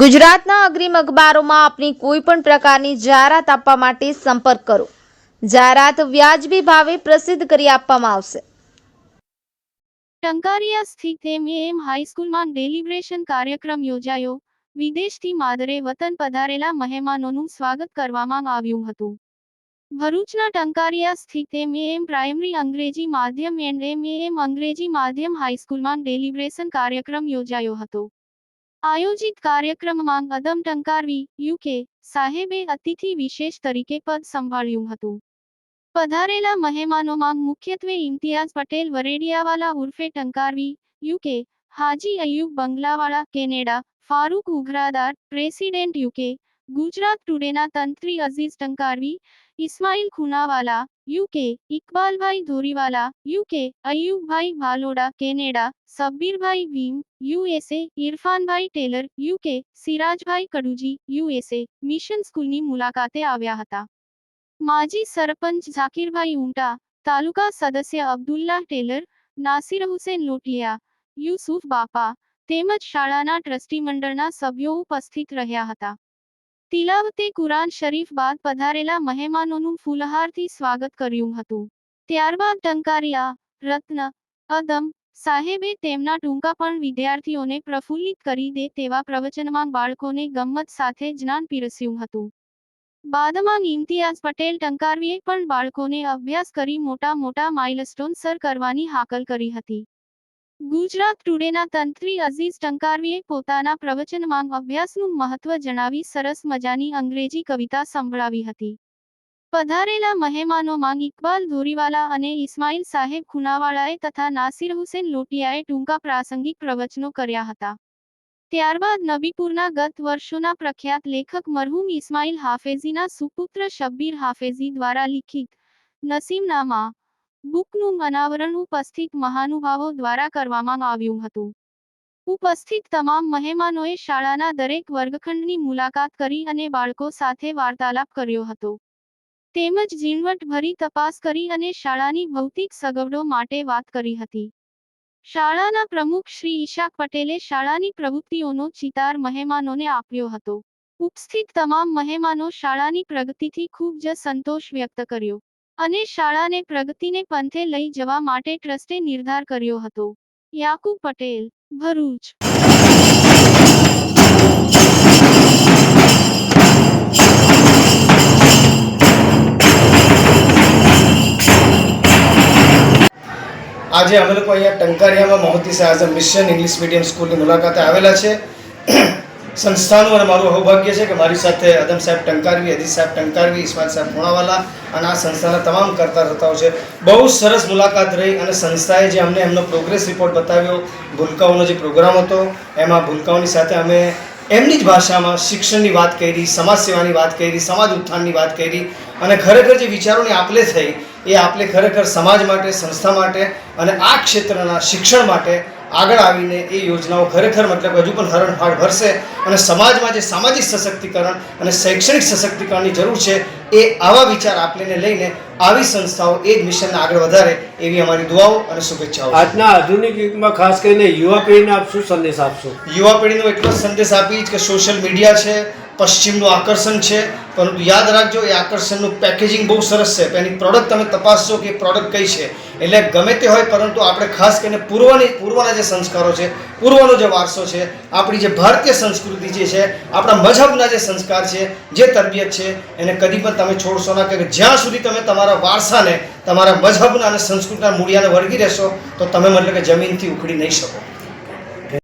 ગુજરાતના અગ્રીમ અખબારોમાં આપની કોઈ પણ પ્રકારની જાહેરાત આપવા માટે સંપર્ક કરો। જાહેરાત વ્યાજબી ભાવે પ્રસિદ્ધ કરી આપવામાં આવશે। ટંકારિયા સ્થિત એમ હાઈસ્કૂલમાં ડેલિબ્રેશન કાર્યક્રમ યોજાયો। વિદેશથી માદરે વતન પધારેલા મહેમાનોનું સ્વાગત કરવામાં આવ્યું હતું। ભરૂચના ટંકારિયા સ્થિત એમ પ્રાઇમરી અંગ્રેજી માધ્યમ એન્ડ એમ અંગ્રેજી માધ્યમ હાઈસ્કૂલમાં ડેલિબ્રેશન કાર્યક્રમ યોજાયો હતો। આયોજિત કાર્યક્રમમાં અદમ ટંકારવી યુકે સાહેબે અતિથિ વિશેષ તરીકે પદ સંભાળ્યું હતું। પધારેલા મહેમાનોમાં મુખ્યત્વે ઇમ્તિયાઝ પટેલ વરેડિયાવાલા ઉર્ફે Tankarvi UK, Haji Ayub Banglawala Canada, Farooq Ugharadar president UK, Gujarat ટુડેના તંત્રી Aziz Tankarvi, Ismail Khoonawala UK, Iqbalbhai Dhoriwala UK, Ayubbhai Bhaloda Canada, Sabbirbhai Bhim USA, Irfanbhai Tailor UK, Sirajbhai Kaduji USA mission સ્કૂલની મુલાકાતે આવ્યા હતા। માજી સરપંચ ઝાકીરભાઈ ઉંટા, તાલુકા સદસ્ય અબ્દુલ્લાહ ટેલર, નાસિર હુસેન લોટિયા, યુસુફ બાપા તેમજ શાળાના ટ્રસ્ટી મંડળના સભ્યો ઉપસ્થિત રહ્યા હતા। તિલાવતે કુરાન શરીફ બાદ પધારેલા મહેમાનોનું ફૂલહારથી સ્વાગત કર્યું હતું। ત્યારબાદ ટંકારિયા રત્ન અદમ સાહેબે તેમના ટૂંકા પણ વિદ્યાર્થીઓને પ્રફુલ્લિત કરી દે તેવા પ્રવચનમાં બાળકોને ગમ્મત સાથે જ્ઞાન પીરસ્યું હતું। બાદમાં ઇમ્તિયાઝ પટેલ ટંકારવીએ પણ બાળકોને અભ્યાસ કરી મોટા મોટા માઇલસ્ટોન સર કરવાની હાકલ કરી હતી। ગુજરાત ટુડેના તંત્રી અઝીઝ ટંકારવીએ પોતાના પ્રવચનમાં અભ્યાસનું મહત્વ જણાવી સરસ મજાની અંગ્રેજી કવિતા સંભળાવી હતી। પધારેલા મહેમાનોમાં ઇકબાલ ધોરીવાલા અને ઇસ્માઇલ સાહેબ ખૂનાવાળાએ તથા નાસિર હુસેન લોટિયાએ ટૂંકા પ્રાસંગિક પ્રવચનો કર્યા હતા। ત્યારબાદ નબીપુરના ગત વર્ષોના પ્રખ્યાત લેખક મરહૂમ ઇસ્માઇલ હાફેઝીના સુપુત્ર શબ્બીર હાફેઝી દ્વારા લિખિત નસીમનામા બુકનું અનાવરણ ઉપસ્થિત મહાનુભાવો દ્વારા કરવામાં આવ્યું હતું। ઉપસ્થિત તમામ મહેમાનોએ શાળાના દરેક વર્ગખંડની મુલાકાત કરી અને બાળકો સાથે વાર્તાલાપ કર્યો હતો તેમજ ઝીણવટભરી તપાસ કરી અને શાળાની ભૌતિક સગવડો માટે વાત કરી હતી। શાળાના પ્રમુખ શ્રી ઈશાક પટેલે શાળાની પ્રવૃત્તિઓનો ચિતાર મહેમાનોને આપ્યો હતો। ઉપસ્થિત તમામ મહેમાનો શાળાની પ્રગતિથી ખૂબ જ સંતોષ વ્યક્ત કર્યો અને શાળાને પ્રગતિને પંથે લઈ જવા માટે ટ્રસ્ટે નિર્ધાર કર્યો હતો। યાકુબ પટેલ, ભરૂચ। આજે અમે લોકો અહીંયા ટંકારિયામાં મોહદ્દીસ આઝમ મિશન ઇંગ્લિશ મીડિયમ સ્કૂલની મુલાકાતે આવેલા છે। સંસ્થાનું અને મારું સૌભાગ્ય છે કે મારી સાથે અદમ સાહેબ ટંકારવી, અઝીઝ સાહેબ ટંકારવી, ઇસ્માઇલ સાહેબ ખૂણાવાલા અને આ સંસ્થાના તમામ કરતાધર્તાઓ છે। બહુ સરસ મુલાકાત રહી અને સંસ્થાએ જે અમને એમનો પ્રોગ્રેસ રિપોર્ટ બતાવ્યો, ભૂલકાઓનો જે પ્રોગ્રામ હતો એમાં ભૂલકાઓની સાથે અમે એમની જ ભાષામાં શિક્ષણની વાત કરી, સમાજ સેવાની વાત કરી, સમાજ ઉત્થાનની વાત કરી અને ખરેખર જે વિચારોની આપલે થઈ એ આપલે ખરેખર સમાજ માટે, સંસ્થા માટે અને આ ક્ષેત્રના શિક્ષણ માટે આગળ આવીને એ યોજનાઓ ખરેખર મતલબ હજુ પણ હરણફાળ ભરશે અને સમાજમાં જે સામાજિક સશક્તિકરણ અને શૈક્ષણિક સશક્તિકરણની જરૂર છે એ આવા વિચાર આપલેને લઈને આવી સંસ્થાઓ એ જ મિશનને આગળ વધારે એવી અમારી દુઆઓ અને શુભેચ્છાઓ। આજના આધુનિક યુગમાં ખાસ કરીને યુવા પેઢીને આપ શું સંદેશ આપશો? યુવા પેઢીનો એટલો જ સંદેશ આપીશ કે સોશિયલ મીડિયા છે, પશ્ચિમનું આકર્ષણ છે, પરંતુ યાદ રાખજો એ આકર્ષણનું પેકેજિંગ બહુ સરસ છે, એની પ્રોડક્ટ તમે તપાસશો કે એ પ્રોડક્ટ કઈ છે। એટલે ગમે તે હોય પરંતુ આપણે ખાસ કરીને પૂર્વના જે સંસ્કારો છે, પૂર્વનો જે વારસો છે, આપણી જે ભારતીય સંસ્કૃતિ જે છે, આપણા મજહબના જે સંસ્કાર છે, જે તરબિયત છે એને કદી પણ તમે છોડશો ના, કે જ્યાં સુધી તમે તમારા વારસાને, તમારા મજહબના અને સંસ્કૃતિના મૂળિયાને વળગી રહેશો તો તમે મતલબ કે જમીનથી ઉખડી નહીં શકો।